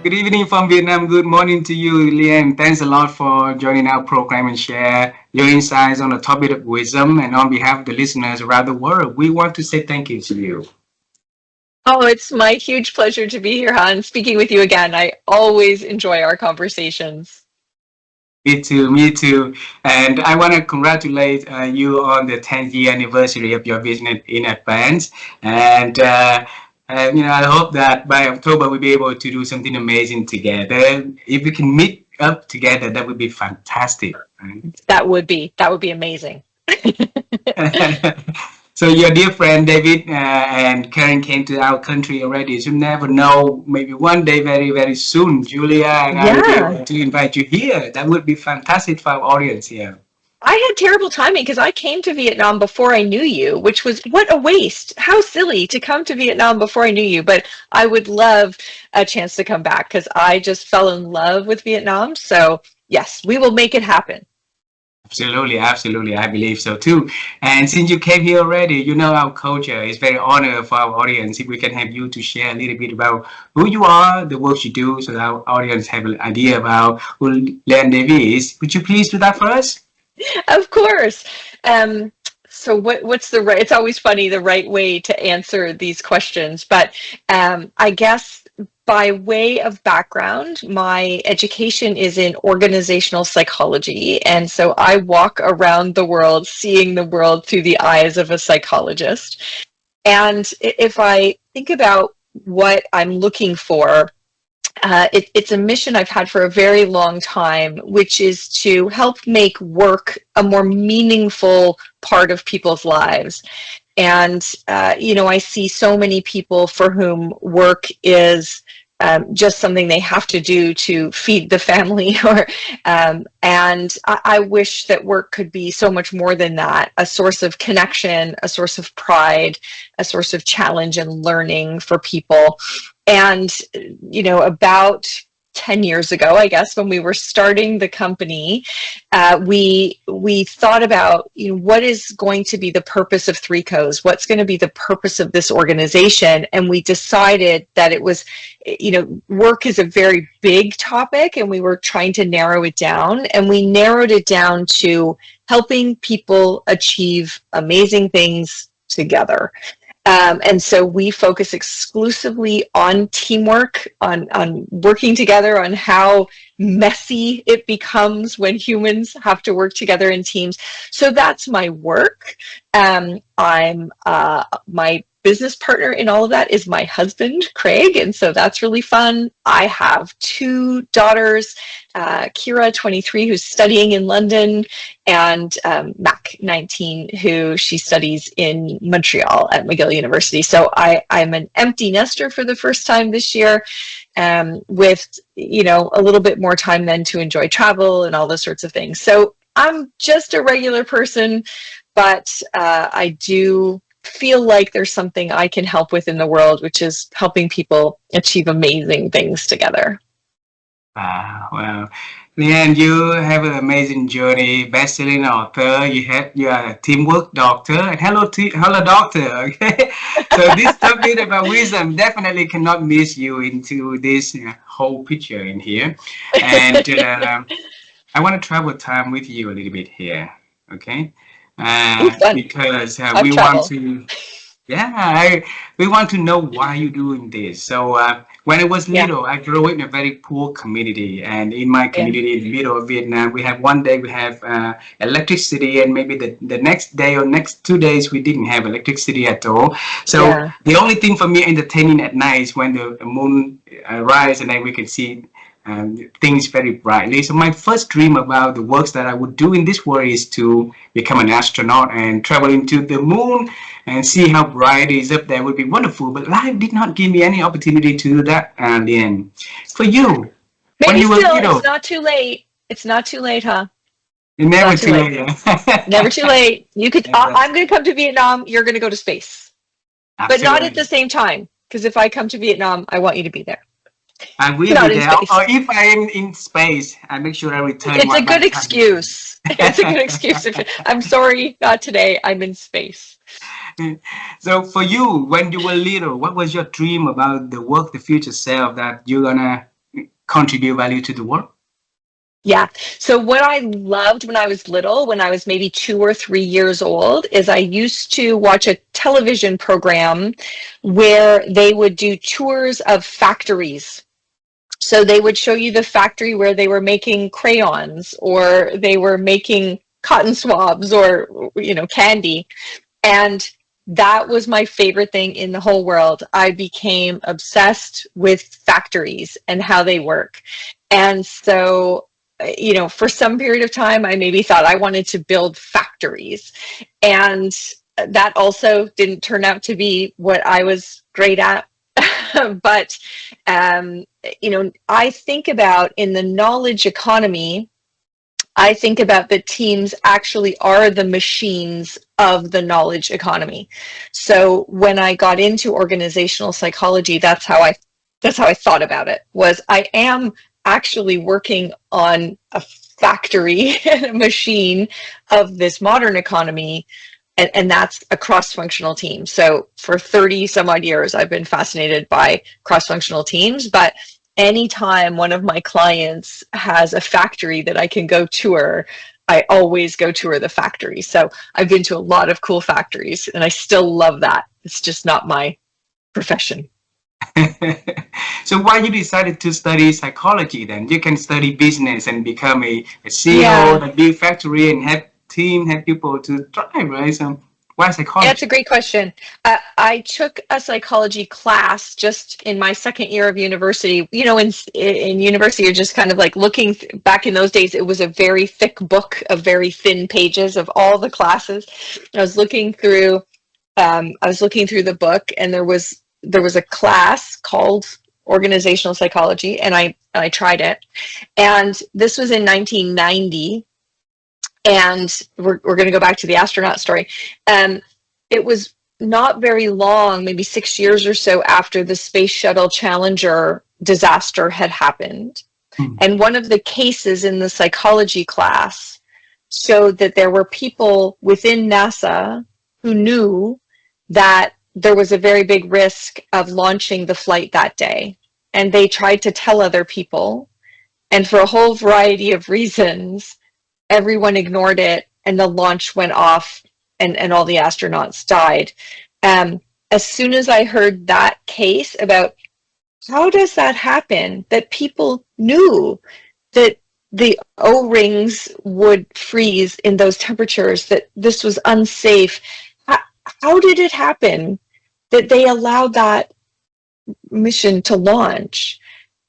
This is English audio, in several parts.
Good evening from Vietnam. Good morning to you, Liane. Thanks a lot for joining our program and share your insights on the topic of wisdom. And on behalf of the listeners around the world, we want to say thank you to you. Oh, it's my huge pleasure to be here, Han. Speaking with you again. I always enjoy our conversations. Me too, me too. And I want to congratulate you on the 10th year anniversary of your business in advance. And, I hope that by October we'll be able to do something amazing together. If we can meet up together, that would be fantastic. Right? That would be amazing. So your dear friend David and Karen came to our country already. So you never know, maybe one day, very, very soon, Julia and I will be Yeah. able to invite you here. That would be fantastic for our audience here. I had terrible timing because I came to Vietnam before I knew you, which was what a waste. How silly to come to Vietnam before I knew you. But I would love a chance to come back because I just fell in love with Vietnam. So, yes, we will make it happen. Absolutely, absolutely. I believe so too. And since you came here already, you know our culture is very honored for our audience if we can have you to share a little bit about who you are, the work you do, so that our audience have an idea about who Liane Davey is. Would you please do that for us? Of course. Um, so what's the right, it's always funny the right way to answer these questions, but I guess by way of background, my education is in organizational psychology, and so I walk around the world seeing the world through the eyes of a psychologist. And if I think about what I'm looking for, it's a mission I've had for a very long time, which is to help make work a more meaningful part of people's lives. And, I see so many people for whom work is just something they have to do to feed the family, and I wish that work could be so much more than that, a source of connection, a source of pride, a source of challenge and learning for people. And, about 10 years ago, I guess, when we were starting the company, we thought about, what is going to be the purpose of 3COs? What's going to be the purpose of this organization? And we decided that it was, work is a very big topic, and we were trying to narrow it down. And we narrowed it down to helping people achieve amazing things together. And so we focus exclusively on teamwork, on working together, on how messy it becomes when humans have to work together in teams. So that's my work. I'm my business partner in all of that is my husband, Craig, and so that's really fun. I have two daughters, Kira, 23, who's studying in London, and Mac, 19, who she studies in Montreal at McGill University. So I'm an empty nester for the first time this year, with a little bit more time then to enjoy travel and all those sorts of things. So I'm just a regular person, but I do feel like there's something I can help with in the world, which is helping people achieve amazing things together. Wow, wow. Leanne, you have an amazing journey, best-selling author. You are a teamwork doctor, and hello doctor. Okay, so this topic about wisdom definitely cannot miss you into this whole picture in here, and I want to travel time with you a little bit here. Okay, because I've we want traveled. to. Yeah, we want to know why you're doing this. So when I was Yeah, little, I grew in a very poor community, and in my yeah, community in the middle of Vietnam, we have one day we have electricity, and maybe the next day or next 2 days we didn't have electricity at all. So yeah. the only thing for me entertaining at night is when the moon rise, and then we can see things very brightly. So my first dream about the works that I would do in this world is to become an astronaut and travel into the moon and see how bright it is up there. Would be wonderful. But life did not give me any opportunity to do that, Lian. For you, when Maybe you were still, little, it's not too late. It's not too late, huh? you It's never not too too late. late. Never too late. You could. Never. I'm going to come to Vietnam. You're going to go to space, but not at the Absolutely. same time. Because if I come to Vietnam, I want you to be there, I will be not in there. Or space. if I am in space, I make sure I return It's a one by good time. excuse. It's a good excuse. I'm sorry, not today. I'm in space. So for you, when you were little, what was your dream about the work, the future self that you're gonna contribute value to the world? Yeah. So what I loved when I was little, when I was maybe 2 or 3 years old, is I used to watch a television program where they would do tours of factories. So they would show you the factory where they were making crayons, or they were making cotton swabs, or candy. And that was my favorite thing in the whole world. I became obsessed with factories and how they work. And so, for some period of time, I maybe thought I wanted to build factories. And that also didn't turn out to be what I was great at. But, I think about in the knowledge economy, I think about the teams actually are the machines of the knowledge economy. So when I got into organizational psychology, that's how I thought about it, was I am actually working on a factory and a machine of this modern economy, and that's a cross-functional team. So for 30 some odd years, I've been fascinated by cross-functional teams, but anytime one of my clients has a factory that I can go tour, I always go tour the factory. So I've been to a lot of cool factories, and I still love that. It's just not my profession. So why you decided to study psychology then? You can study business and become a CEO, Yeah. a big factory, and have team, have people to thrive, right? So why That's a psychology? great question. I took a psychology class just in my second year of university. In university, you're just kind of like looking back in those days. It was a very thick book of very thin pages of all the classes. I was looking through. The book, and there was a class called organizational psychology, and I tried it. And this was in 1990. And we're going to go back to the astronaut story. It was not very long, maybe 6 years or so after the Space Shuttle Challenger disaster had happened. Hmm. And one of the cases in the psychology class showed that there were people within NASA who knew that there was a very big risk of launching the flight that day. And they tried to tell other people. And for a whole variety of reasons, everyone ignored it, and the launch went off, and all the astronauts died. As soon as I heard that case about how does that happen, that people knew that the O-rings would freeze in those temperatures, that this was unsafe, how did it happen that they allowed that mission to launch?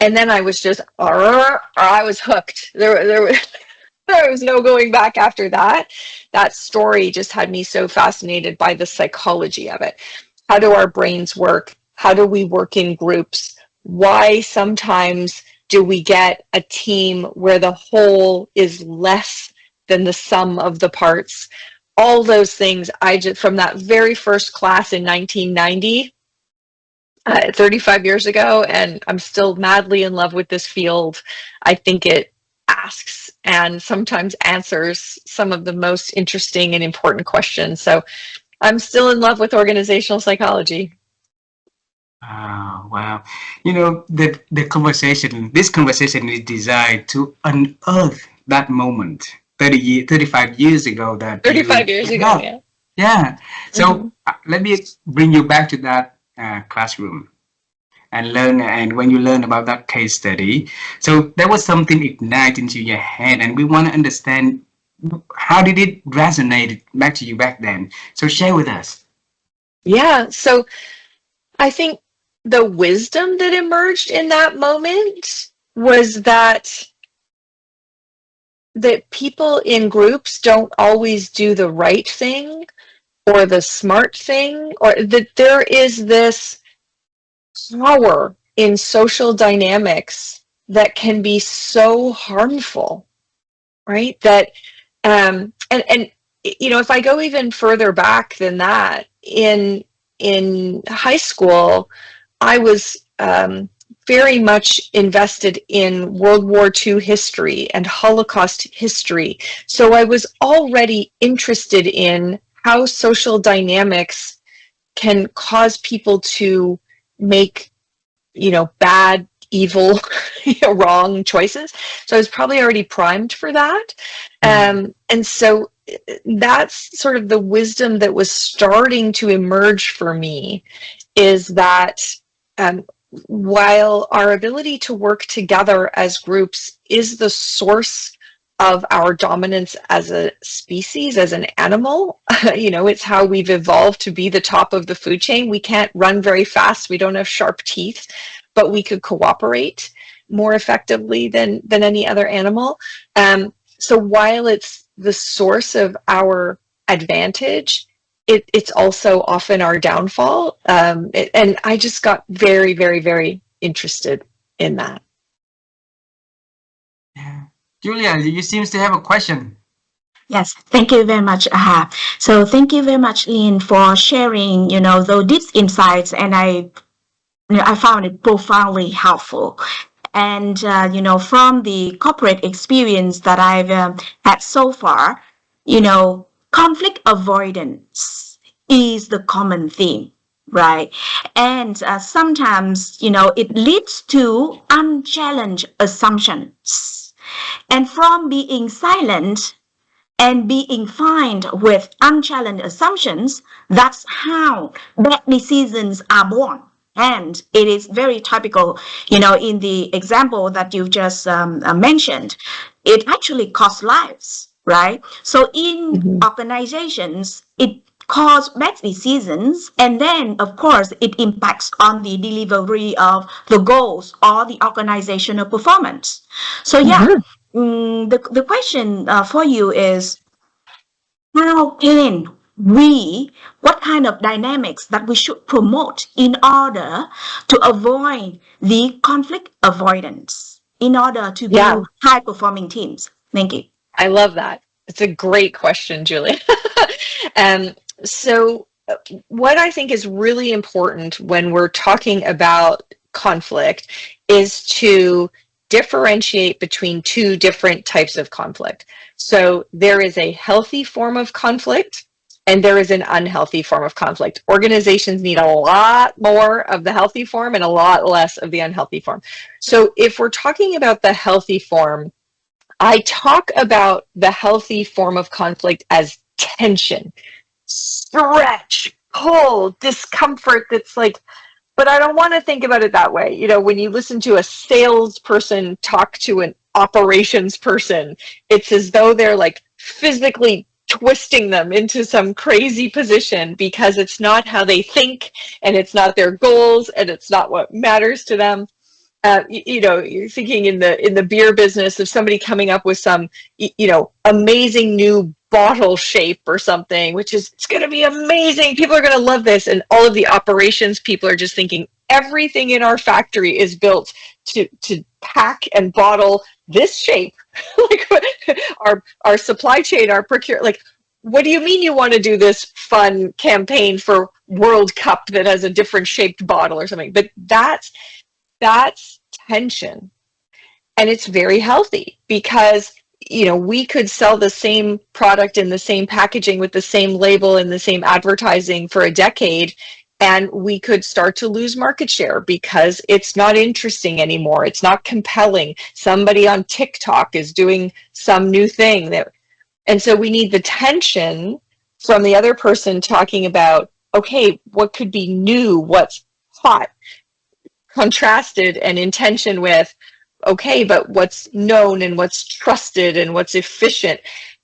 And then I was just, I was hooked. There was no going back after that. That story just had me so fascinated by the psychology of it. How do our brains work? How do we work in groups? Why sometimes do we get a team where the whole is less than the sum of the parts? All those things, from that very first class in 1990, 35 years ago, and I'm still madly in love with this field. I think it asks and sometimes answers some of the most interesting and important questions. So I'm still in love with organizational psychology. Oh, wow. This conversation is designed to unearth that moment 35 years ago that 35 years ago, yeah, yeah. yeah. So Mm-hmm. let me bring you back to that classroom and learn. And when you learn about that case study, so there was something ignite into your head, and we want to understand how did it resonate back to you back then. So share with us. Yeah, so I think the wisdom that emerged in that moment was that people in groups don't always do the right thing or the smart thing, or that there is this power in social dynamics that can be so harmful, right? That and if I go even further back than that, in high school, I was very much invested in World War II history and Holocaust history. So I was already interested in how social dynamics can cause people to make bad evil, wrong choices. So I was probably already primed for that. And so that's sort of the wisdom that was starting to emerge for me, is that um, while our ability to work together as groups is the source of our dominance as a species, as an animal, it's how we've evolved to be the top of the food chain. We can't run very fast. We don't have sharp teeth, but we could cooperate more effectively than any other animal. So while it's the source of our advantage, it's also often our downfall. And I just got very, very, very interested in that. Yeah. Julia, you seems to have a question. Yes, thank you very much. So thank you very much, Liane, for sharing, these insights, and I found it profoundly helpful. And, from the corporate experience that I've had so far, conflict avoidance is the common theme, right? And sometimes, it leads to unchallenged assumptions. And from being silent and being fine with unchallenged assumptions, that's how bad decisions are born. And it is very typical, in the example that you just mentioned, it actually costs lives, right? So in organizations, it cause bad decisions, and then of course it impacts on the delivery of the goals or the organizational performance. So the question for you is, how can what kind of dynamics that we should promote in order to avoid the conflict avoidance, in order to build high performing teams? Thank you. I love that. It's a great question, Julie. So what I think is really important when we're talking about conflict is to differentiate between two different types of conflict. So there is a healthy form of conflict and there is an unhealthy form of conflict. Organizations need a lot more of the healthy form and a lot less of the unhealthy form. So if we're talking about the healthy form, I talk about the healthy form of conflict as tension, stretch, pull, discomfort that's like, but I don't want to think about it that way. When you listen to a salesperson talk to an operations person, it's as though they're like physically twisting them into some crazy position because it's not how they think, and it's not their goals, and it's not what matters to them. You're thinking in the beer business of somebody coming up with some, amazing new bottle shape or something, which is, it's going to be amazing. People are going to love this. And all of the operations people are just thinking everything in our factory is built to pack and bottle this shape. Like our supply chain, our procure, like, what do you mean you want to do this fun campaign for World Cup that has a different shaped bottle or something? But that's tension, and it's very healthy because we could sell the same product in the same packaging with the same label and the same advertising for a decade, and we could start to lose market share because it's not interesting anymore. It's not compelling. Somebody on TikTok is doing some new thing and so we need the tension from the other person talking about, okay, what could be new, what's hot, contrasted and in tension with, okay, but what's known and what's trusted and what's efficient.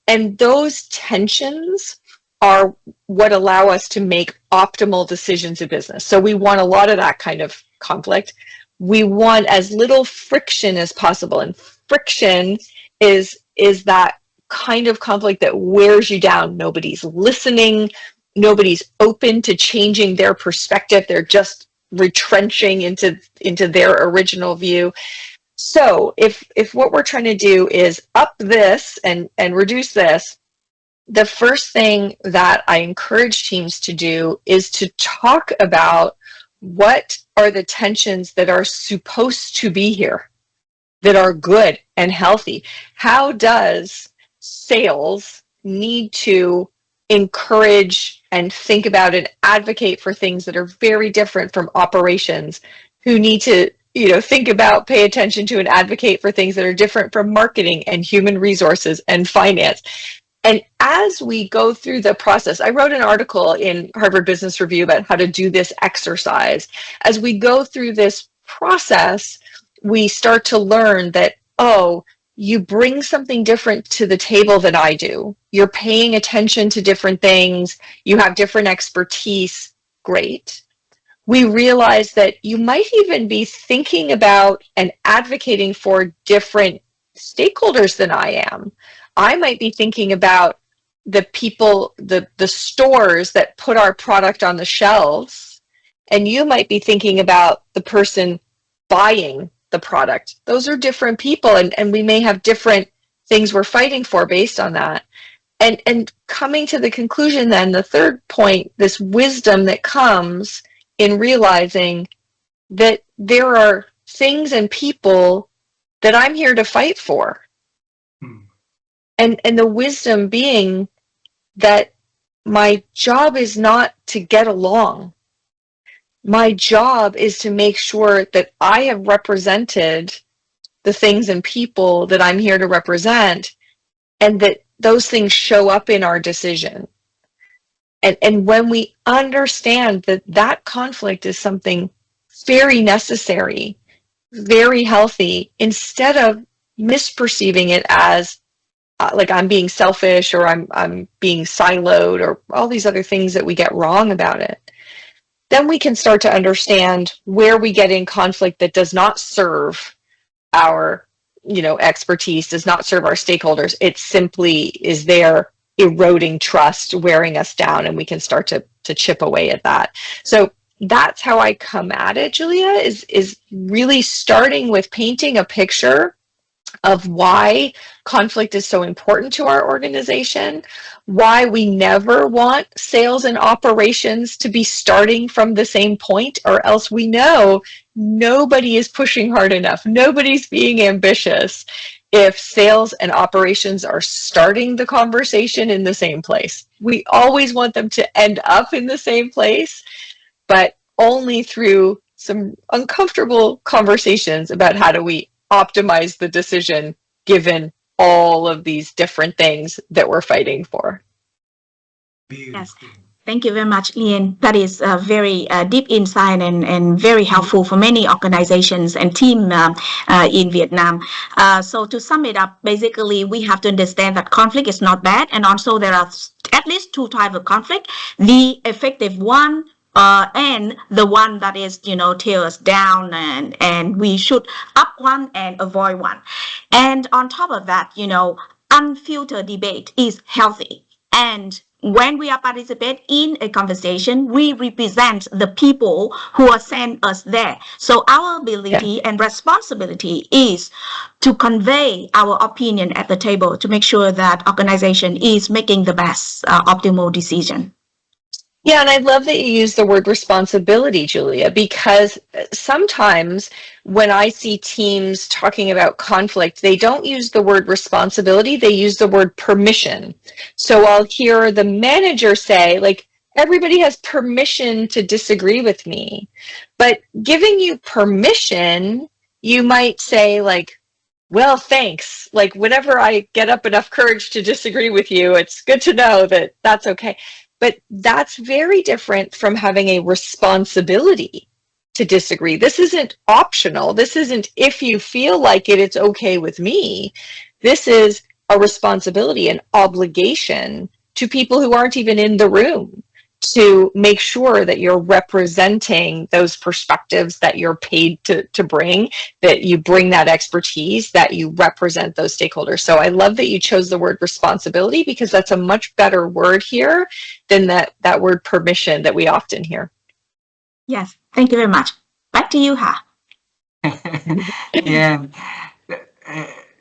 And those tensions are what allow us to make optimal decisions in business. So we want a lot of that kind of conflict. We want as little friction as possible. And friction is that kind of conflict that wears you down. Nobody's listening. Nobody's open to changing their perspective. They're just retrenching into their original view. So if what we're trying to do is up this and reduce this, the first thing that I encourage teams to do is to talk about what are the tensions that are supposed to be here, that are good and healthy. How does sales need to encourage and think about and advocate for things that are very different from operations, who need to think about, pay attention to, and advocate for things that are different from marketing and human resources and finance. And as we go through the process, I wrote an article in Harvard Business Review about how to do this exercise. As we go through this process, we start to learn that, oh, you bring something different to the table than I do. You're paying attention to different things. You have different expertise. Great. We realize that you might even be thinking about and advocating for different stakeholders than I am. I might be thinking about the people, the stores that put our product on the shelves, and you might be thinking about the person buying the product. Those are different people, and we may have different things we're fighting for based on that. And coming to the conclusion then, the third point, this wisdom that comes in realizing that there are things and people that I'm here to fight for. And the wisdom being that my job is not to get along. My job is to make sure that I have represented the things and people that I'm here to represent, and that those things show up in our decision. And when we understand that that conflict is something very necessary, very healthy, instead of misperceiving it as like I'm being selfish, or I'm being siloed, or all these other things that we get wrong about it, then we can start to understand where we get in conflict that does not serve our expertise, does not serve our stakeholders. It simply is there eroding trust, wearing us down, and we can start to chip away at that. So that's how I come at it, Julia, is really starting with painting a picture of why conflict is so important to our organization, why we never want sales and operations to be starting from the same point, or else we know nobody is pushing hard enough. Nobody's being ambitious if sales and operations are starting the conversation in the same place. We always want them to end up in the same place, but only through some uncomfortable conversations about how do we optimize the decision given all of these different things that we're fighting for. Yes. Thank you very much, Liane. That is a very deep insight and very helpful for many organizations and team in Vietnam. So to sum it up, basically, we have to understand that conflict is not bad. And also there are at least two types of conflict. The effective one, and the one that is, tear us down, and we should up one and avoid one. And on top of that, unfiltered debate is healthy. And when we are participate in a conversation, we represent the people who are sent us there. So our ability and responsibility is to convey our opinion at the table to make sure that organization is making the best optimal decision. Yeah, and I love that you use the word responsibility, Julia, because sometimes when I see teams talking about conflict, they don't use the word responsibility, they use the word permission. So I'll hear the manager say, like, everybody has permission to disagree with me. But giving you permission, you might say, like, well, thanks. Like, whenever I get up enough courage to disagree with you, it's good to know that that's okay. But that's very different from having a responsibility to disagree. This isn't optional. This isn't if you feel like it, it's okay with me. This is a responsibility, an obligation to people who aren't even in the room to make sure that you're representing those perspectives that you're paid to bring, that you bring that expertise, that you represent those stakeholders. So I love that you chose the word responsibility, because that's a much better word here than that word permission that we often hear. Yes, thank you very much. Back to you, Ha. Yeah.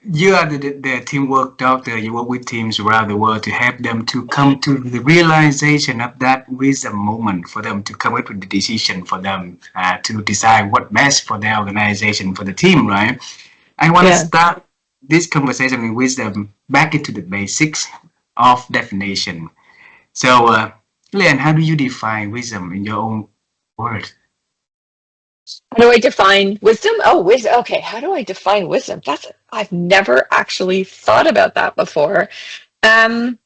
You are the teamwork doctor. You work with teams around the world to help them to come to the realization of that wisdom moment, for them to come up with the decision for them to decide what best for their organization, for the team, right? I want to start this conversation with wisdom back into the basics of definition. So, Liane, how do you define wisdom in your own words? How do I define wisdom? Oh, wisdom. Okay, how do I define wisdom? I've never actually thought about that before. Um,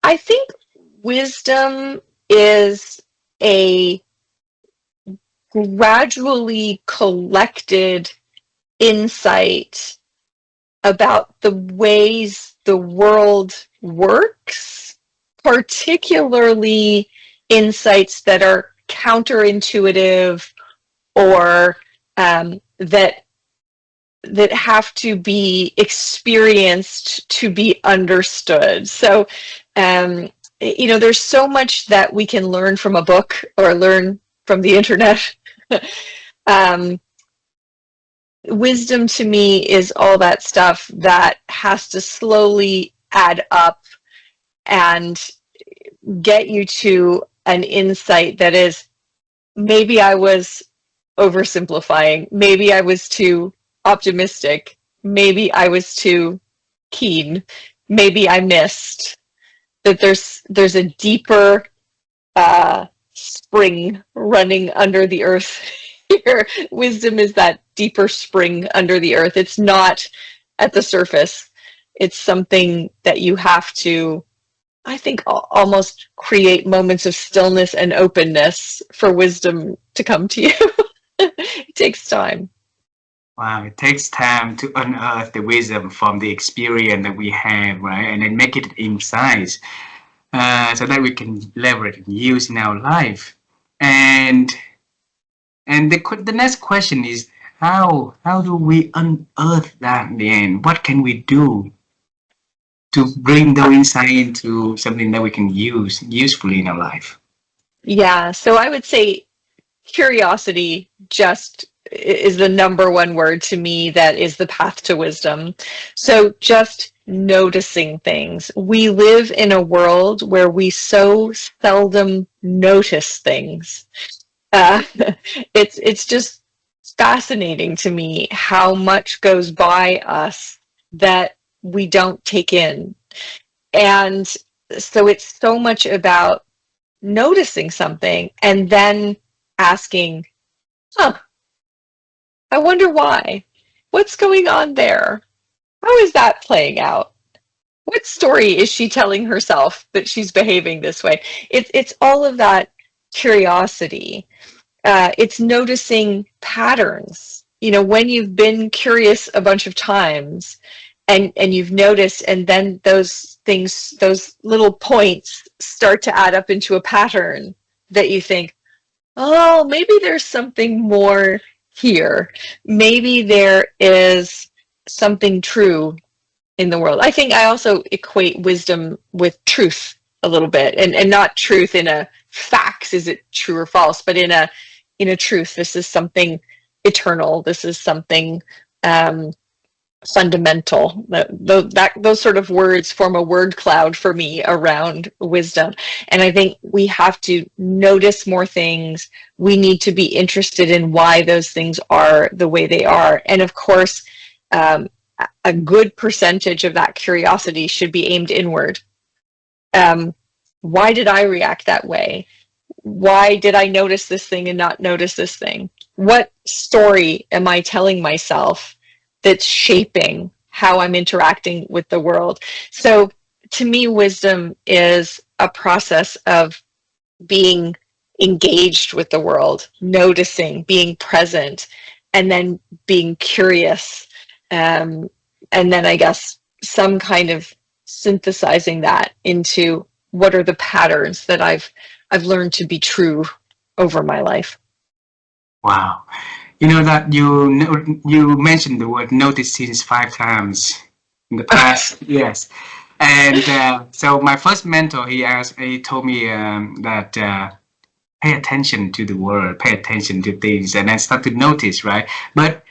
I think wisdom is a gradually collected insight about the ways the world works, particularly insights that are counterintuitive or that have to be experienced to be understood. So, there's so much that we can learn from a book or learn from the internet. um, Wisdom to me is all that stuff that has to slowly add up and get you to an insight that is, maybe I was oversimplifying, maybe I was too optimistic, maybe I was too keen, maybe I missed that there's a deeper spring running under the earth here. Wisdom is that deeper spring under the earth. It's not at the surface. It's something that you have to, I think, almost create moments of stillness and openness for wisdom to come to you. It takes time. Wow, it takes time to unearth the wisdom from the experience that we have, right? And then make it insights so that we can leverage and use in our life. And the next question is, how do we unearth that in the end? What can we do to bring the insight into something that we can use usefully in our life? Yeah, so I would say curiosity just is the number one word to me that is the path to wisdom. So just noticing things. We live in a world where we so seldom notice things. Uh, it's just fascinating to me how much goes by us that we don't take in. And so it's so much about noticing something and then asking, huh, I wonder why. What's going on there? How is that playing out? What story is she telling herself that she's behaving this way? It's all of that curiosity. It's noticing patterns. When you've been curious a bunch of times and you've noticed, and then those things, those little points start to add up into a pattern that you think, oh, maybe there's something more here. Maybe there is something true in the world. I think I also equate wisdom with truth a little bit, and not truth in a facts, is it true or false, but in a truth. This is something eternal. This is something fundamental. Those sort of words form a word cloud for me around wisdom. And I think we have to notice more things. We need to be interested in why those things are the way they are. And of course, a good percentage of that curiosity should be aimed inward. Why did I react that way? Why did I notice this thing and not notice this thing? What story am I telling myself that's shaping how I'm interacting with the world? So to me, wisdom is a process of being engaged with the world, noticing, being present, and then being curious. And then I guess some kind of synthesizing that into what are the patterns that I've learned to be true over my life. Wow. You know that you mentioned the word notice since 5 times in the past. Yes. And so my first mentor, he told me that pay attention to the world, pay attention to things, and then start to notice, right? But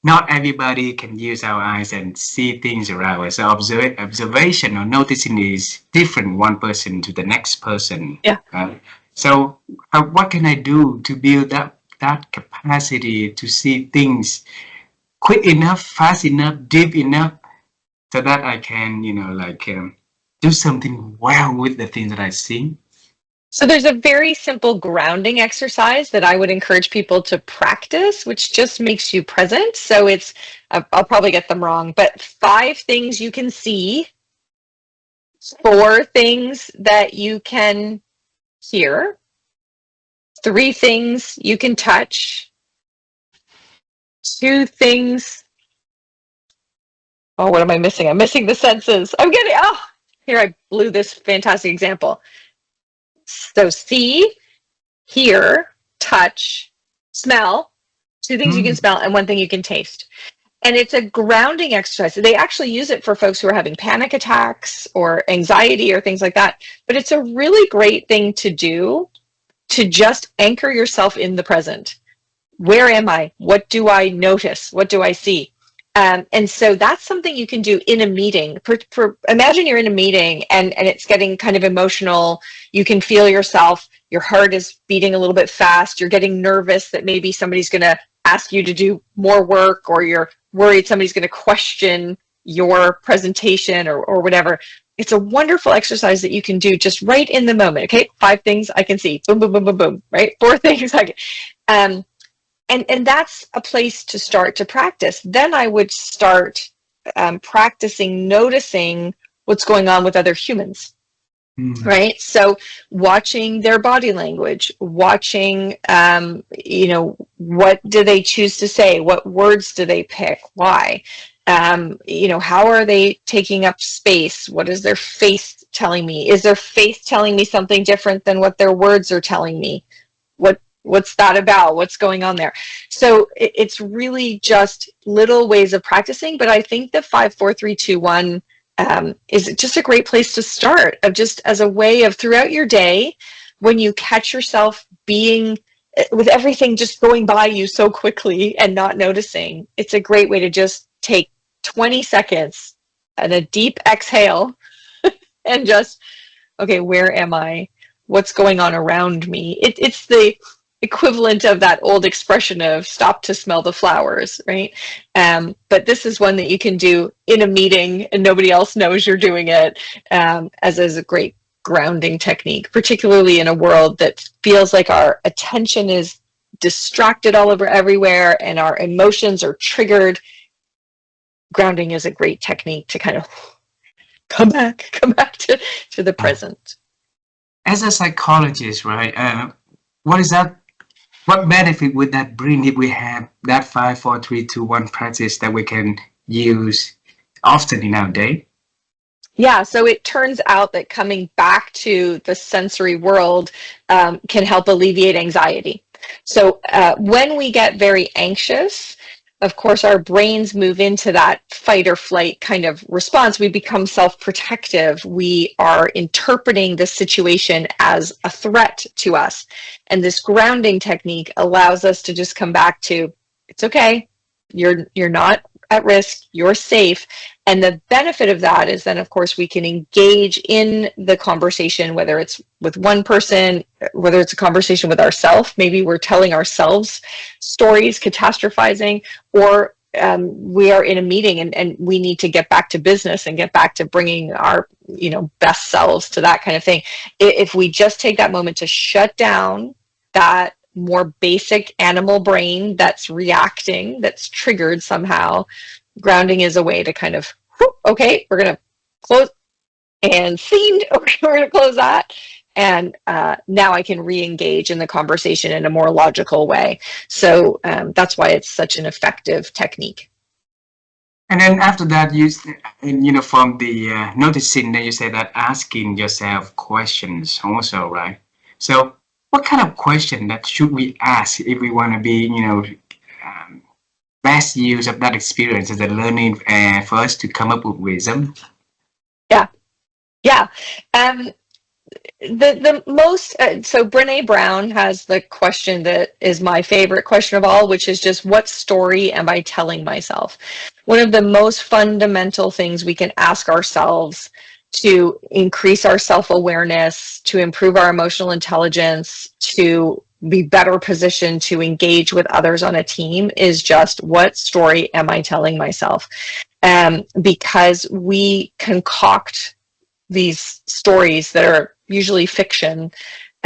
not everybody can use our eyes and see things around us. So observation or noticing is different one person to the next person. Yeah. So what can I do to build up that capacity to see things quick enough, fast enough, deep enough, so that I can, do something well with the things that I see? So there's a very simple grounding exercise that I would encourage people to practice, which just makes you present. So it's, I'll probably get them wrong, but 5 things you can see, 4 things that you can hear, 3 things you can touch, 2 things. Oh, what am I missing? I'm missing the senses. Here I blew this fantastic example. So see, hear, touch, smell, 2 things you can smell, and 1 thing you can taste. And it's a grounding exercise. They actually use it for folks who are having panic attacks or anxiety or things like that. But it's a really great thing to do to just anchor yourself in the present. Where am I? What do I notice? What do I see? And so that's something you can do in a meeting. Imagine you're in a meeting and it's getting kind of emotional. You can feel yourself, your heart is beating a little bit fast. You're getting nervous that maybe somebody's going to ask you to do more work, or you're worried somebody's going to question your presentation or whatever. It's a wonderful exercise that you can do just right in the moment. Okay, 5 things I can see. Boom, boom, boom, boom, boom. Right, 4 things I can. And that's a place to start to practice. Then I would start practicing noticing what's going on with other humans, right? So watching their body language, watching, what do they choose to say? What words do they pick? Why? How are they taking up space? What is their face telling me? Is their face telling me something different than what their words are telling me? What's that about? What's going on there? So it's really just little ways of practicing, but I think the 5, 4, 3, 2, 1 is just a great place to start, of just as a way of throughout your day, when you catch yourself being with everything just going by you so quickly and not noticing. It's a great way to just take 20 seconds and a deep exhale and just, okay, where am I? What's going on around me? It's the equivalent of that old expression of stop to smell the flowers, right? But this is one that you can do in a meeting and nobody else knows you're doing it, as a great grounding technique, particularly in a world that feels like our attention is distracted all over everywhere and our emotions are triggered. Grounding is a great technique to kind of come back to the present. As a psychologist, right? What benefit would that bring if we have that 5, 4, 3, 2, 1 practice that we can use often in our day? Yeah, so it turns out that coming back to the sensory world can help alleviate anxiety. So when we get very anxious, of course, our brains move into that fight or flight kind of response. We become self-protective. We are interpreting the situation as a threat to us. And this grounding technique allows us to just come back to, it's okay, you're not at risk, you're safe. And the benefit of that is then, of course, we can engage in the conversation, whether it's with one person, whether it's a conversation with ourselves, maybe we're telling ourselves stories, catastrophizing, or we are in a meeting and we need to get back to business and get back to bringing our best selves to that kind of thing. If we just take that moment to shut down that more basic animal brain that's reacting, that's triggered somehow, grounding is a way to kind of, okay, we're going to close and scene, we're going to close that. And now I can re-engage in the conversation in a more logical way. So that's why it's such an effective technique. And then after that, from the noticing, then you say that asking yourself questions also, right? So what kind of question that should we ask if we want to be, best use of that experience as a learning for us to come up with wisdom? Yeah. The most, so Brene Brown has the question that is my favorite question of all, which is just, what story am I telling myself? One of the most fundamental things we can ask ourselves to increase our self-awareness, to improve our emotional intelligence, to be better positioned to engage with others on a team is just, what story am I telling myself? Because we concoct these stories that are usually fiction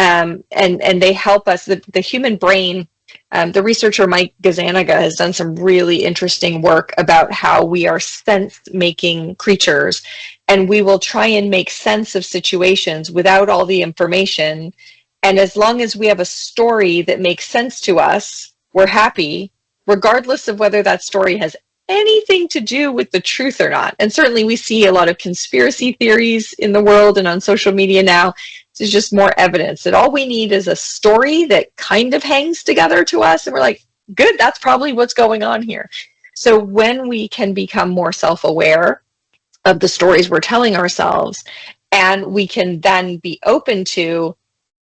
and they help us. The human brain, the researcher Mike Gazzaniga has done some really interesting work about how we are sense-making creatures, and we will try and make sense of situations without all the information. And as long as we have a story that makes sense to us, we're happy, regardless of whether that story has anything to do with the truth or not. And certainly we see a lot of conspiracy theories in the world and on social media now. There's just more evidence that all we need is a story that kind of hangs together to us, and we're like, good, that's probably what's going on here. So when we can become more self-aware of the stories we're telling ourselves, and we can then be open to,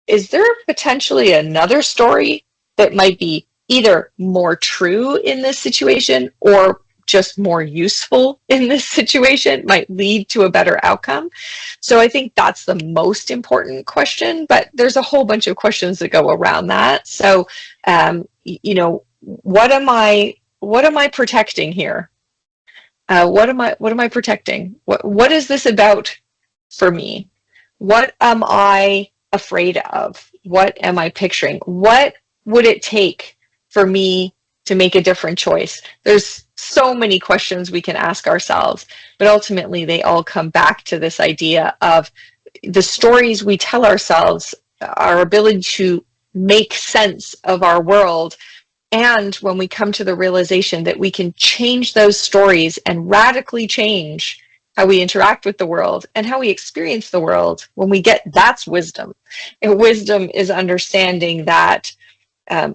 is there potentially another story that might be either more true in this situation or just more useful in this situation, might lead to a better outcome? So I think that's the most important question, but there's a whole bunch of questions that go around that. So, you know, what am I protecting here? What am I protecting? What is this about for me? What am I afraid of? What am I picturing? What would it take for me to make a different choice? There's so many questions we can ask ourselves, but ultimately they all come back to this idea of the stories we tell ourselves, our ability to make sense of our world. And when we come to the realization that we can change those stories and radically change how we interact with the world and how we experience the world, when we get, that's wisdom. And wisdom is understanding that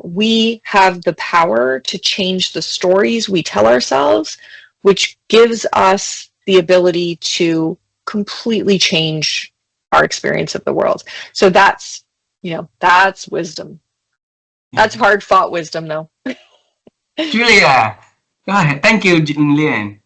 we have the power to change the stories we tell ourselves, which gives us the ability to completely change our experience of the world. So that's, you know, that's wisdom. That's hard fought wisdom, though. Julia, go ahead. Thank you, Liane.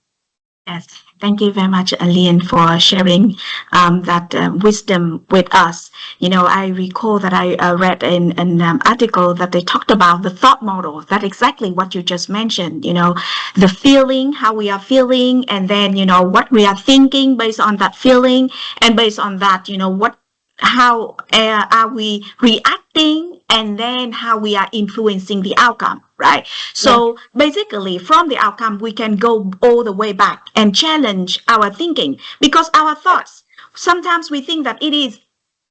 Yes, thank you very much, Liane, for sharing that wisdom with us. You know, I recall that I read in an article that they talked about the thought model. That's exactly what you just mentioned. You know, the feeling, how we are feeling, and then, you know, what we are thinking based on that feeling, and based on that, you know, how are we reacting, and then how we are influencing the outcome, right? So basically, from the outcome, we can go all the way back and challenge our thinking, because our thoughts, sometimes we think that it is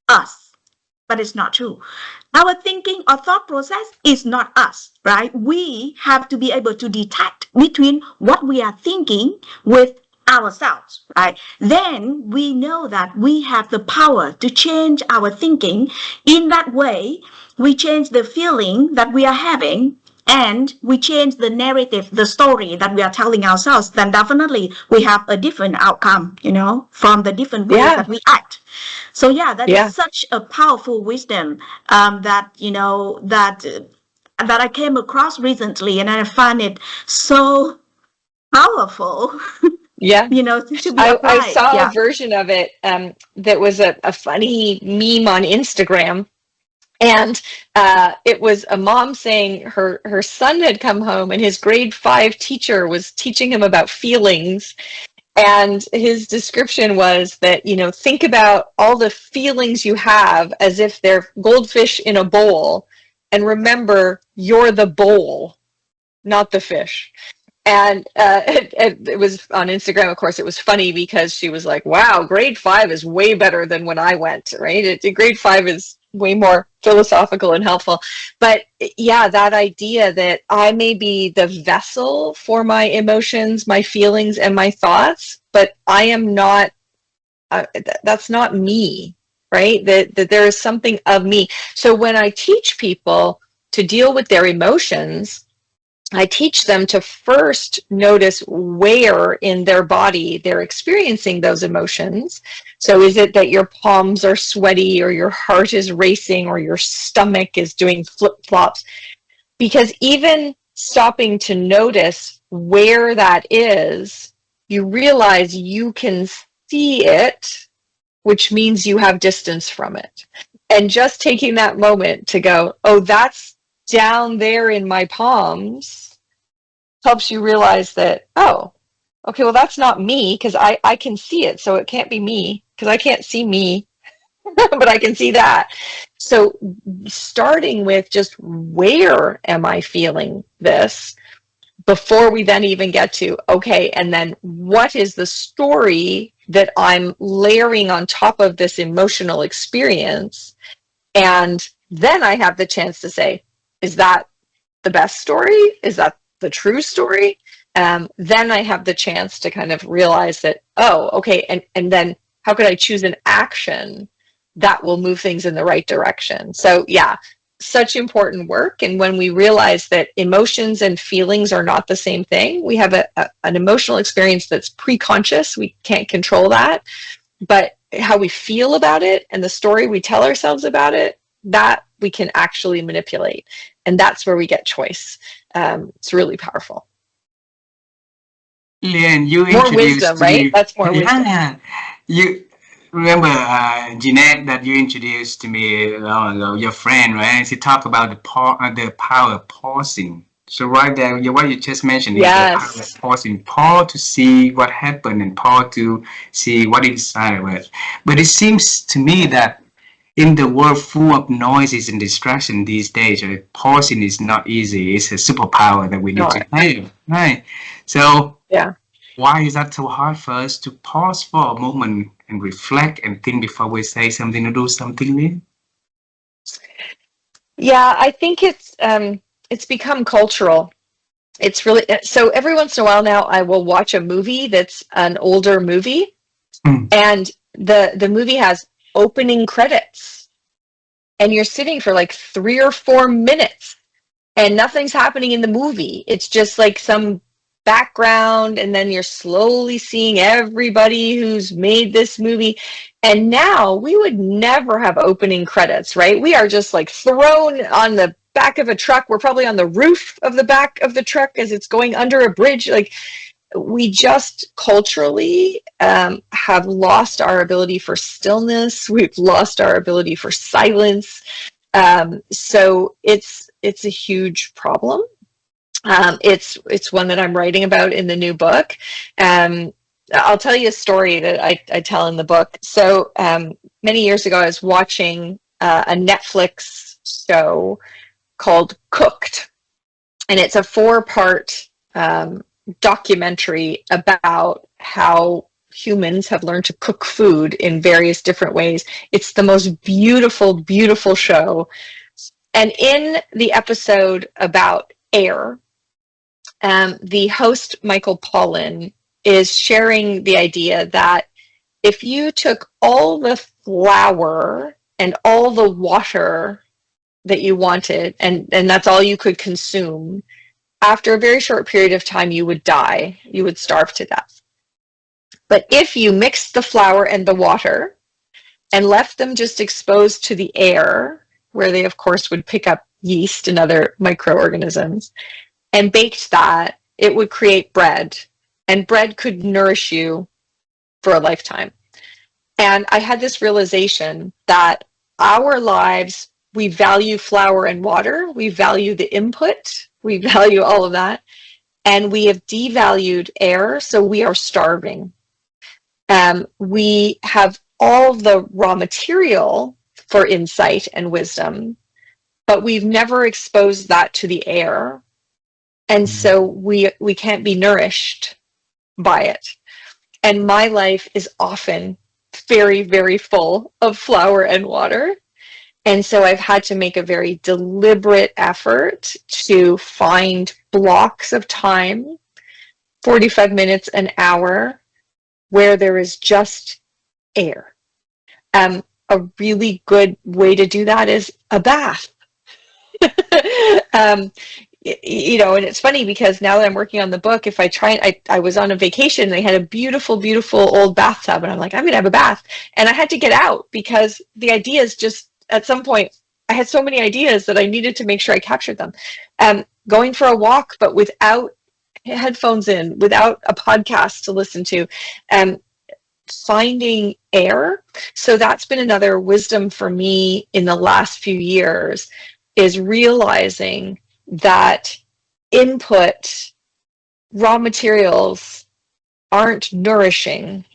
us, but it's not true. Our thinking or thought process is not us, right? We have to be able to detect between what we are thinking with ourselves, right? Then we know that we have the power to change our thinking. In that way, we change the feeling that we are having, and we change the narrative, the story that we are telling ourselves. Then definitely we have a different outcome, you know, from the different ways that we act. So yeah, that is such a powerful wisdom that, you know, that I came across recently, and I find it so powerful. Yeah, you know, to be applied. I saw a version of it that was a funny meme on Instagram, and it was a mom saying her son had come home and his grade 5 teacher was teaching him about feelings, and his description was that, you know, think about all the feelings you have as if they're goldfish in a bowl, and remember you're the bowl, not the fish. And it was on Instagram, of course. It was funny because she was like, wow, grade 5 is way better than when I went, right? Grade 5 is way more philosophical and helpful. But yeah, that idea that I may be the vessel for my emotions, my feelings, and my thoughts, but I am not, that's not me, right? That there is something of me. So when I teach people to deal with their emotions, I teach them to first notice where in their body they're experiencing those emotions. So is it that your palms are sweaty, or your heart is racing, or your stomach is doing flip-flops? Because even stopping to notice where that is, you realize you can see it, which means you have distance from it. And just taking that moment to go, oh, that's down there in my palms, helps you realize that, oh, okay, well, that's not me, because I can see it, so it can't be me, because I can't see me. but I can see that. So starting with just where am I feeling this before we then even get to, okay, and then what is the story that I'm layering on top of this emotional experience? And then I have the chance to say, is that the best story? Is that the true story? Then I have the chance to kind of realize that, oh, okay, and then how could I choose an action that will move things in the right direction? So yeah, such important work. And when we realize that emotions and feelings are not the same thing, we have an emotional experience that's pre-conscious. We can't control that. But how we feel about it and the story we tell ourselves about it, that we can actually manipulate. And that's where we get choice. It's really powerful. Liane, you More wisdom, introduced to right? me. That's more wisdom. Yeah, you remember Jeanette that you introduced to me long ago, your friend, right? She talked about the power of pausing. So right there, what you just mentioned is the power of Yes. pausing. Pause to see what happened and pause to see what inside of it. But it seems to me that in the world full of noises and distraction these days, pausing is not easy. It's a superpower that we need to Not. have, right? So Yeah. why is that so hard for us to pause for a moment and reflect and think before we say something or do something new? Yeah, I think it's become cultural. It's really so every once in a while now I will watch a movie that's an older movie, Hmm. and the movie has opening credits, and you're sitting for like 3 or 4 minutes and nothing's happening in the movie. It's just like some background, and then you're slowly seeing everybody who's made this movie. And now we would never have opening credits, right? We are just like thrown on the back of a truck. We're probably on the roof of the back of the truck as it's going under a bridge. Like, we just culturally have lost our ability for stillness. We've lost our ability for silence. So it's a huge problem. It's one that I'm writing about in the new book. I'll tell you a story that I tell in the book. So many years ago, I was watching a Netflix show called Cooked, and it's a 4-part documentary about how humans have learned to cook food in various different ways. It's the most beautiful, beautiful show. And in the episode about air, the host, Michael Pollan, is sharing the idea that if you took all the flour and all the water that you wanted, and that's all you could consume, after a very short period of time, you would die. You would starve to death. But if you mixed the flour and the water and left them just exposed to the air, where they, of course, would pick up yeast and other microorganisms, and baked that, it would create bread. And bread could nourish you for a lifetime. And I had this realization that our lives, we value flour and water, we value the input, we value all of that, and we have devalued air, so we are starving. We have all the raw material for insight and wisdom, but we've never exposed that to the air, and so we can't be nourished by it. And my life is often very, very full of flour and water. And so I've had to make a very deliberate effort to find blocks of time, 45 minutes, an hour, where there is just air. A really good way to do that is a bath. And it's funny because now that I'm working on the book, if I try, I was on a vacation and I had a beautiful, beautiful old bathtub, and I'm like, I'm going to have a bath. And I had to get out because the ideas just, at some point, I had so many ideas that I needed to make sure I captured them. Going for a walk, but without headphones in, without a podcast to listen to, finding air. So that's been another wisdom for me in the last few years, is realizing that input, raw materials, aren't nourishing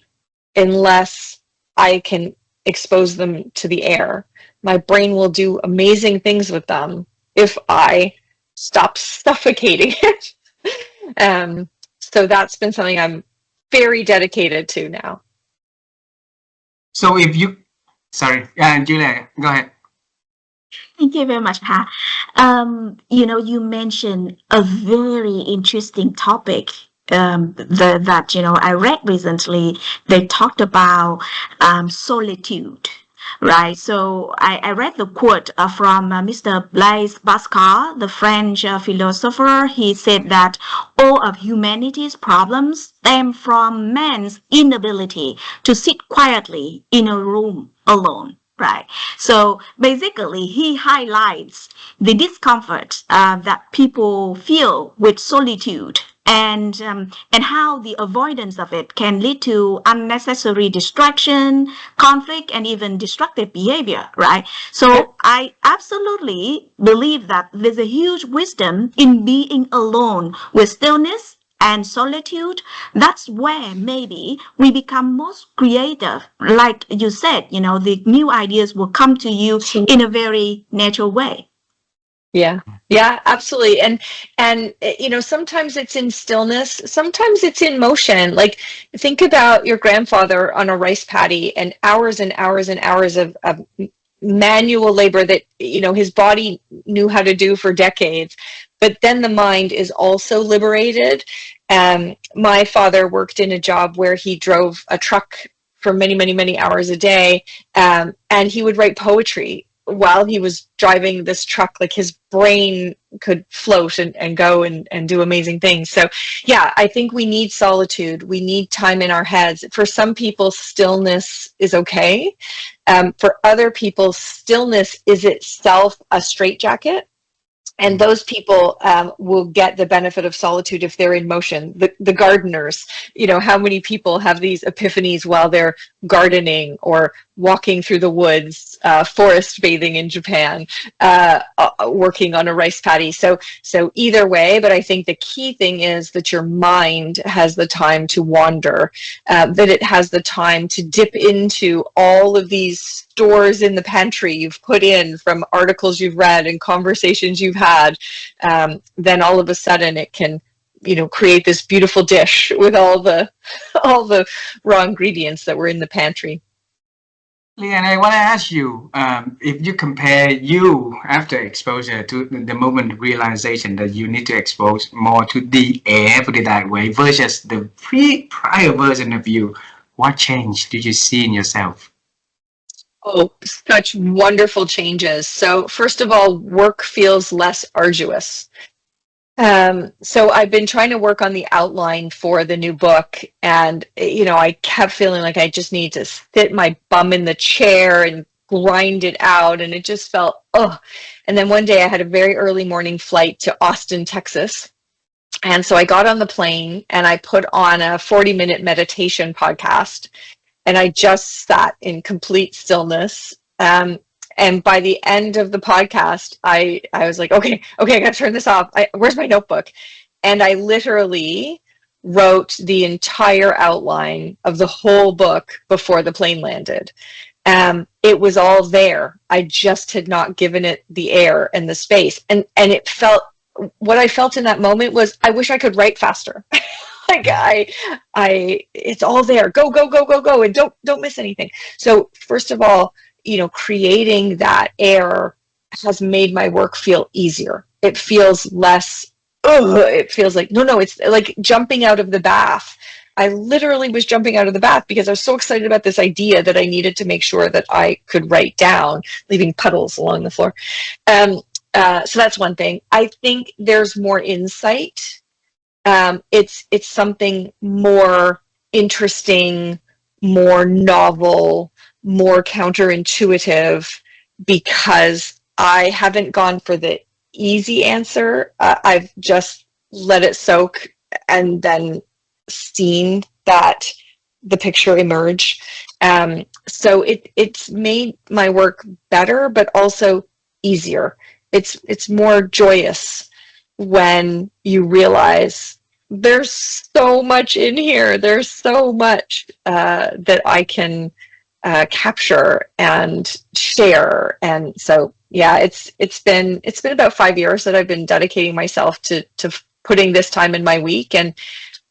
unless I can expose them to the air. My brain will do amazing things with them if I stop suffocating it. So that's been something I'm very dedicated to now. So if you, sorry, Julia, go ahead. Thank you very much, Ha. You mentioned a very interesting topic that I read recently. They talked about solitude, right? So I read the quote from Mr. Blaise Pascal, the French philosopher. He said that all of humanity's problems stem from man's inability to sit quietly in a room alone. Right. So basically, he highlights the discomfort that people feel with solitude and how the avoidance of it can lead to unnecessary distraction, conflict, and even destructive behavior. Right. So I absolutely believe that there's a huge wisdom in being alone with stillness and solitude. That's where maybe we become most creative. Like you said, the new ideas will come to you in a very natural way. Yeah, absolutely. And sometimes it's in stillness, sometimes it's in motion. Like, think about your grandfather on a rice paddy and hours and hours and hours of manual labor that his body knew how to do for decades, but then the mind is also liberated. My father worked in a job where he drove a truck for many, many, many hours a day, and he would write poetry while he was driving this truck. Like, his brain could float and go and do amazing things. So yeah, I think we need solitude. We need time in our heads. For some people, stillness is okay. For other people, stillness is itself a straitjacket. And those people will get the benefit of solitude if they're in motion. The gardeners, how many people have these epiphanies while they're gardening or walking through the woods, forest bathing in Japan, working on a rice paddy. So either way, but I think the key thing is that your mind has the time to wander, that it has the time to dip into all of these stores in the pantry you've put in from articles you've read and conversations you've had. Then all of a sudden it can create this beautiful dish with all the raw ingredients that were in the pantry. Liane, I want to ask you, if you compare you after exposure to the moment realization that you need to expose more to the air, put it that way, versus the prior version of you, what change did you see in yourself? Oh, such wonderful changes. So first of all, work feels less arduous. So I've been trying to work on the outline for the new book, and I kept feeling like I just need to sit my bum in the chair and grind it out, and it just felt And then one day I had a very early morning flight to Austin, Texas. And so I got on the plane and I put on a 40-minute meditation podcast, and I just sat in complete stillness. And by the end of the podcast, I was like, okay, I gotta turn this off. Where's my notebook? And I literally wrote the entire outline of the whole book before the plane landed. It was all there. I just had not given it the air and the space. And what I felt in that moment was, I wish I could write faster. Like, it's all there. Go, and don't miss anything. So first of all, creating that air has made my work feel easier. It feels less, it feels like, no, it's like jumping out of the bath. I literally was jumping out of the bath because I was so excited about this idea that I needed to make sure that I could write down, leaving puddles along the floor. So that's one thing. I think there's more insight. It's something more interesting, more novel, more counterintuitive, because I haven't gone for the easy answer. I've just let it soak and then seen that the picture emerge. So it's made my work better, but also easier. It's more joyous when you realize there's so much in here. There's so much that I can capture and share. And so, yeah, it's been about 5 years that I've been dedicating myself to putting this time in my week, and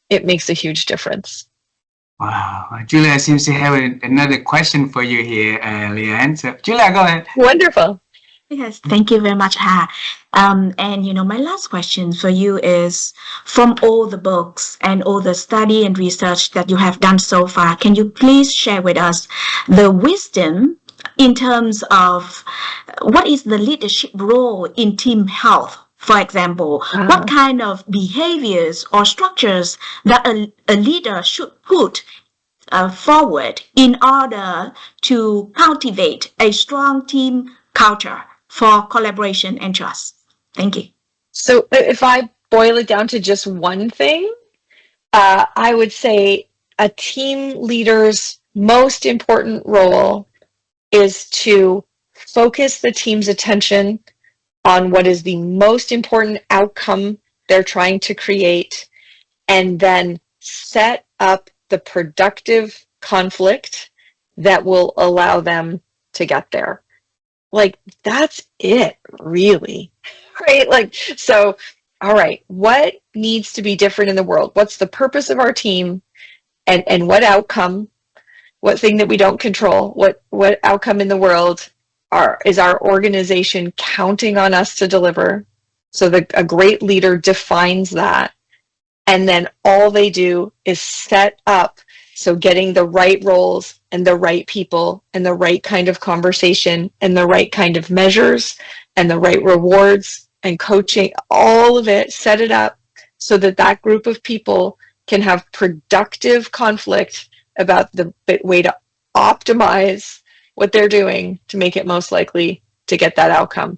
it makes a huge difference. Wow. Julia seems to have another question for you here, Liane. So, Julia, go ahead. Wonderful. Yes, thank you very much, Ha. And my last question for you is, from all the books and all the study and research that you have done so far, can you please share with us the wisdom in terms of what is the leadership role in team health? For example, what kind of behaviors or structures that a leader should put forward in order to cultivate a strong team culture for collaboration and trust? Thank you. So if I boil it down to just one thing, I would say a team leader's most important role is to focus the team's attention on what is the most important outcome they're trying to create, and then set up the productive conflict that will allow them to get there. Like, that's it, really, right? Like, so, all right, what needs to be different in the world? What's the purpose of our team, and what outcome, what thing that we don't control, what outcome in the world is our organization counting on us to deliver? So a great leader defines that, and then all they do is set up, so getting the right roles and the right people and the right kind of conversation and the right kind of measures and the right rewards and coaching, all of it, set it up so that that group of people can have productive conflict about the way to optimize what they're doing to make it most likely to get that outcome.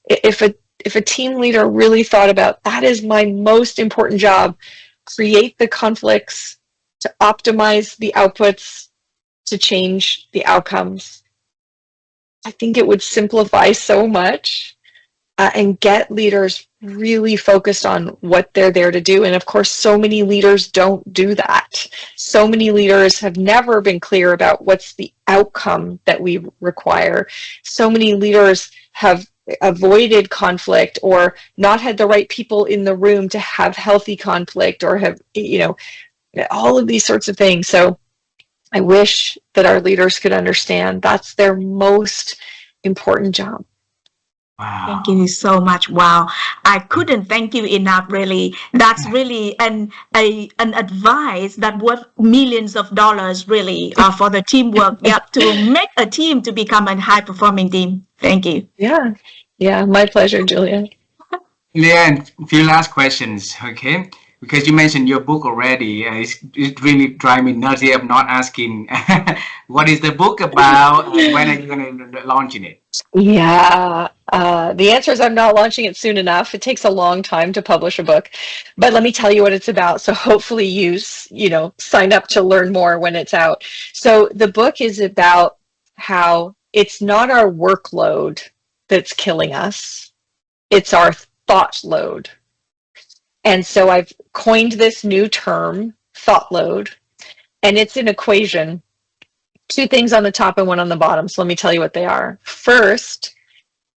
If a team leader really thought about, that is my most important job, create the conflicts to optimize the outputs to change the outcomes, I think it would simplify so much, and get leaders really focused on what they're there to do. And of course, so many leaders don't do that. So many leaders have never been clear about what's the outcome that we require. So many leaders have avoided conflict or not had the right people in the room to have healthy conflict, or have, all of these sorts of things. So I wish that our leaders could understand that's their most important job. Wow. Thank you so much. Wow. I couldn't thank you enough, really. That's really an advice that worth millions of dollars, really, for the teamwork, to make a team to become a high-performing team. Thank you. Yeah, my pleasure, Julia. Liane, a few last questions, okay? Because you mentioned your book already, it really drives me nuts here. I'm not asking what is the book about, when are you going to launch it? Yeah, the answer is I'm not launching it soon enough. It takes a long time to publish a book, but let me tell you what it's about. So hopefully you sign up to learn more when it's out. So the book is about how it's not our workload that's killing us, it's our thought load. And so I've coined this new term, thought load, and it's an equation. Two things on the top and one on the bottom. So let me tell you what they are. First,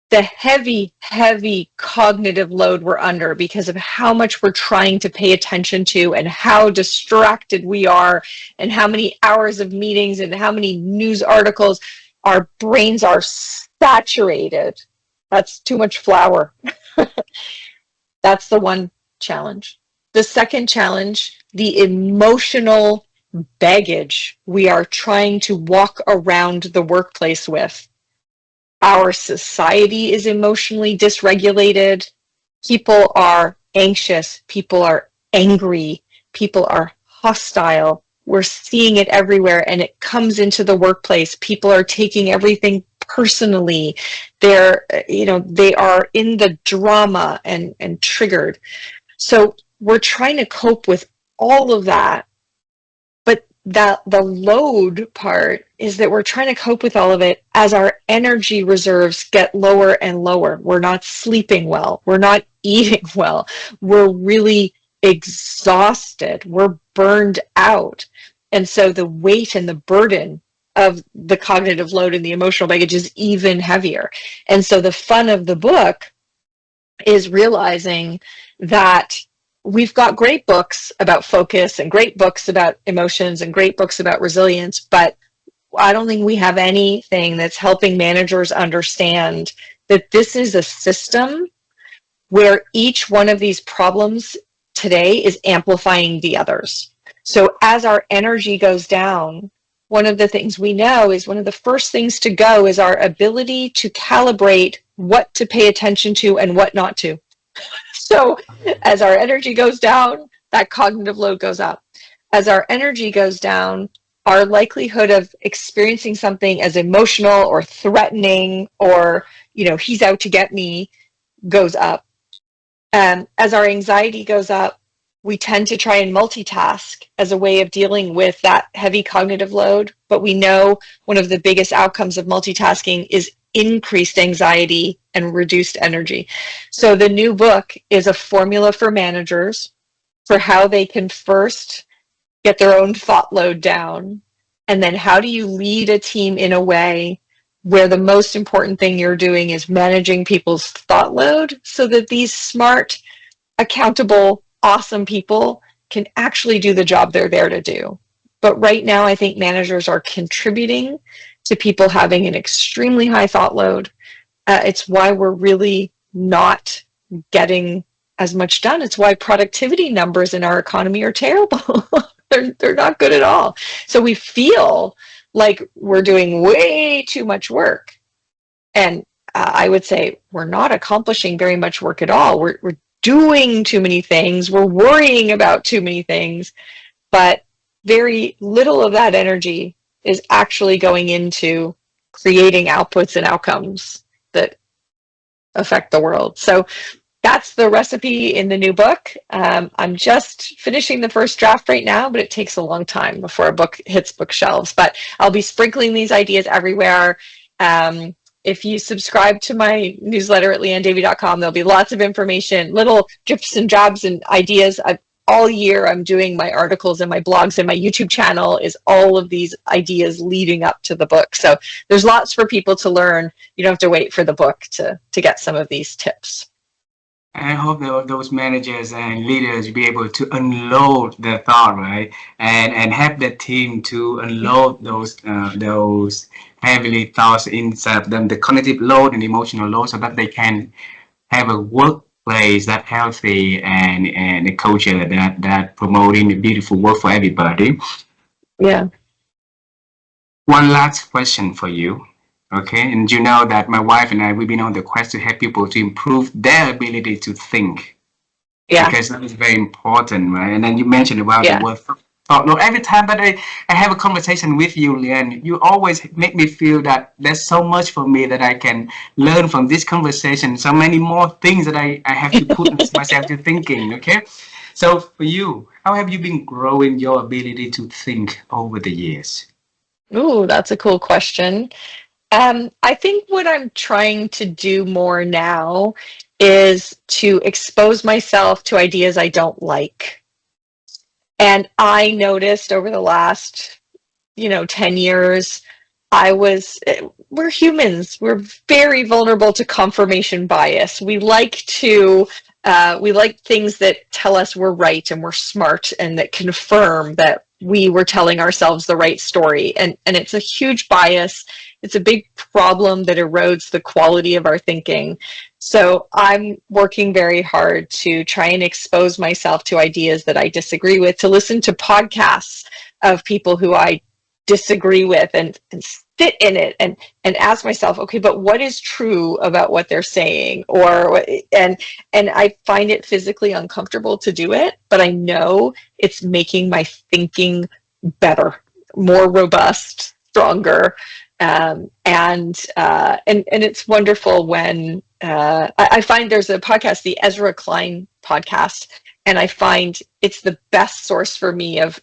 the heavy, heavy cognitive load we're under because of how much we're trying to pay attention to and how distracted we are and how many hours of meetings and how many news articles. Our brains are saturated. That's too much flour. That's the one challenge. The second challenge, the emotional baggage we are trying to walk around the workplace with. Our society is emotionally dysregulated. People are anxious. People are angry. People are hostile. We're seeing it everywhere, and it comes into the workplace. People are taking everything personally. They are in the drama and triggered. So we're trying to cope with all of that. But the load part is that we're trying to cope with all of it as our energy reserves get lower and lower. We're not sleeping well. We're not eating well. We're really exhausted. We're burned out. And so the weight and the burden of the cognitive load and the emotional baggage is even heavier. And so the fun of the book is realizing that we've got great books about focus and great books about emotions and great books about resilience, but I don't think we have anything that's helping managers understand that this is a system where each one of these problems today is amplifying the others. So as our energy goes down, one of the things we know is one of the first things to go is our ability to calibrate what to pay attention to and what not to. So as our energy goes down, that cognitive load goes up. As our energy goes down, our likelihood of experiencing something as emotional or threatening or, he's out to get me goes up. As our anxiety goes up, we tend to try and multitask as a way of dealing with that heavy cognitive load. But we know one of the biggest outcomes of multitasking is increased anxiety and reduced energy. So the new book is a formula for managers for how they can first get their own thought load down. And then how do you lead a team in a way where the most important thing you're doing is managing people's thought load so that these smart, accountable, awesome people can actually do the job they're there to do. But right now, I think managers are contributing to people having an extremely high thought load. It's why we're really not getting as much done. It's why productivity numbers in our economy are terrible. They're not good at all. So we feel like we're doing way too much work. And I would say we're not accomplishing very much work at all. We're doing too many things. We're worrying about too many things. But very little of that energy is actually going into creating outputs and outcomes that affect the world. So that's the recipe in the new book. I'm just finishing the first draft right now, but it takes a long time before a book hits bookshelves. But I'll be sprinkling these ideas everywhere. If you subscribe to my newsletter at lianedavey.com, there'll be lots of information, little drips and jabs and ideas. All year I'm doing my articles and my blogs, and my YouTube channel is all of these ideas leading up to the book. So there's lots for people to learn. You don't have to wait for the book to get some of these tips. I hope those managers and leaders be able to unload their thought, right, and help the team to unload those heavily thoughts inside of them, the cognitive load and emotional load, so that they can have a workplace that healthy and a culture that promoting a beautiful work for everybody. Yeah. One last question for you. Okay, and you know that my wife and I, we've been on the quest to help people to improve their ability to think. Yeah. Because that is very important, right? And then you mentioned about Yeah. the word thought. Look, every time that I have a conversation with you, Liane, you always make me feel that there's so much for me that I can learn from this conversation. So many more things that I have to put myself to thinking, okay? So for you, how have you been growing your ability to think over the years? Ooh, that's a cool question. I think what I'm trying to do more now is to expose myself to ideas I don't like. And I noticed over the last, 10 years, we're humans. We're very vulnerable to confirmation bias. We like things that tell us we're right and we're smart and that confirm that we were telling ourselves the right story. And it's a huge bias. It's a big problem that erodes the quality of our thinking. So I'm working very hard to try and expose myself to ideas that I disagree with, to listen to podcasts of people who I disagree with and sit in it and ask myself, okay, but what is true about what they're saying? And I find it physically uncomfortable to do it, but I know it's making my thinking better, more robust, stronger. And it's wonderful when I find there's a podcast, the Ezra Klein podcast, and I find it's the best source for me of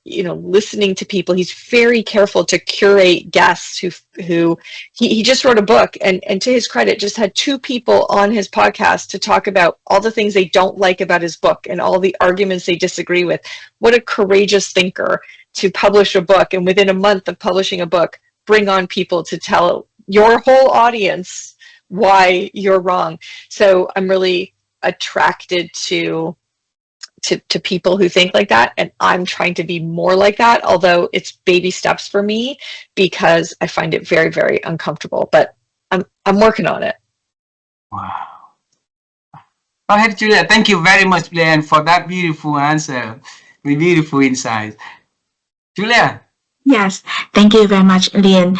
listening to people. He's very careful to curate guests who he just wrote a book, and to his credit, just had 2 people on his podcast to talk about all the things they don't like about his book and all the arguments they disagree with. What a courageous thinker. to publish a book, and within a month of publishing a book, bring on people to tell your whole audience why you're wrong. So I'm really attracted to people who think like that, and I'm trying to be more like that, although it's baby steps for me because I find it very, very uncomfortable, but I'm working on it. Wow. Go ahead, Julia. Thank you very much, Liane, for that beautiful answer, the beautiful insight. Julia. Yes, thank you very much, Liane.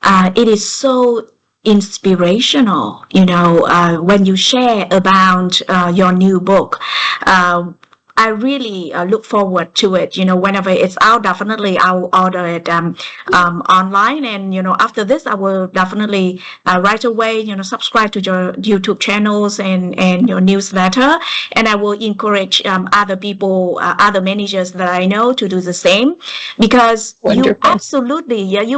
It is so inspirational, when you share about your new book. I really look forward to it. Whenever it's out, definitely I'll order it online. And, after this, I will definitely right away, subscribe to your YouTube channels and your newsletter. And I will encourage other people, other managers that I know to do the same, because Wonderful. you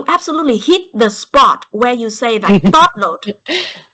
absolutely hit the spot where you say that thought load.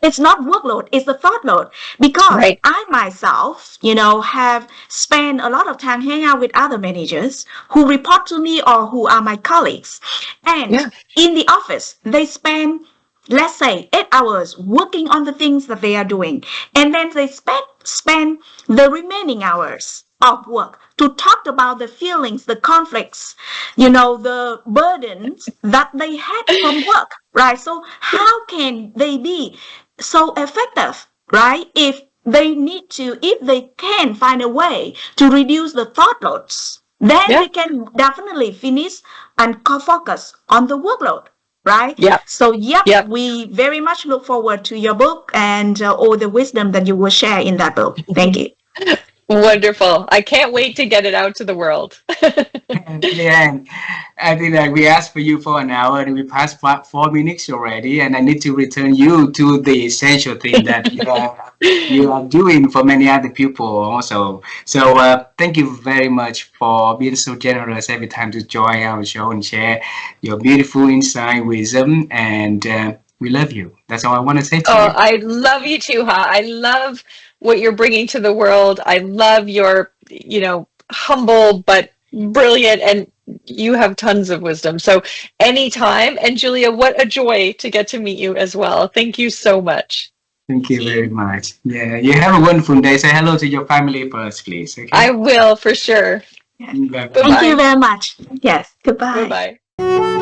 It's not workload, it's the thought load. Because Right. I myself, have spent a lot of time hanging out with other managers who report to me or who are my colleagues. And in the office, they spend, let's say, 8 hours working on the things that they are doing. And then they spend the remaining hours of work to talk about the feelings, the conflicts, the burdens that they had from work, right? So how can they be so effective, right? If they can find a way to reduce the thought loads, then they can definitely finish and focus on the workload, right? Yeah. So, we very much look forward to your book and all the wisdom that you will share in that book. Thank you. Wonderful. I can't wait to get it out to the world. Liane, I think that we asked for you for an hour and we passed 4 minutes already, and I need to return you to the essential thing that you are doing for many other people also. So thank you very much for being so generous every time to join our show and share your beautiful insight, wisdom, and we love you. That's all I want to say to you. I love you too, Ha. I love what you're bringing to the world. I love your, humble but brilliant, and you have tons of wisdom. So anytime. And Julia, what a joy to get to meet you as well. Thank you so much. Thank you very much. Yeah, you have a wonderful day. Say hello to your family first, please. Okay? I will, for sure. Thank you very much. Yes, goodbye. Bye-bye.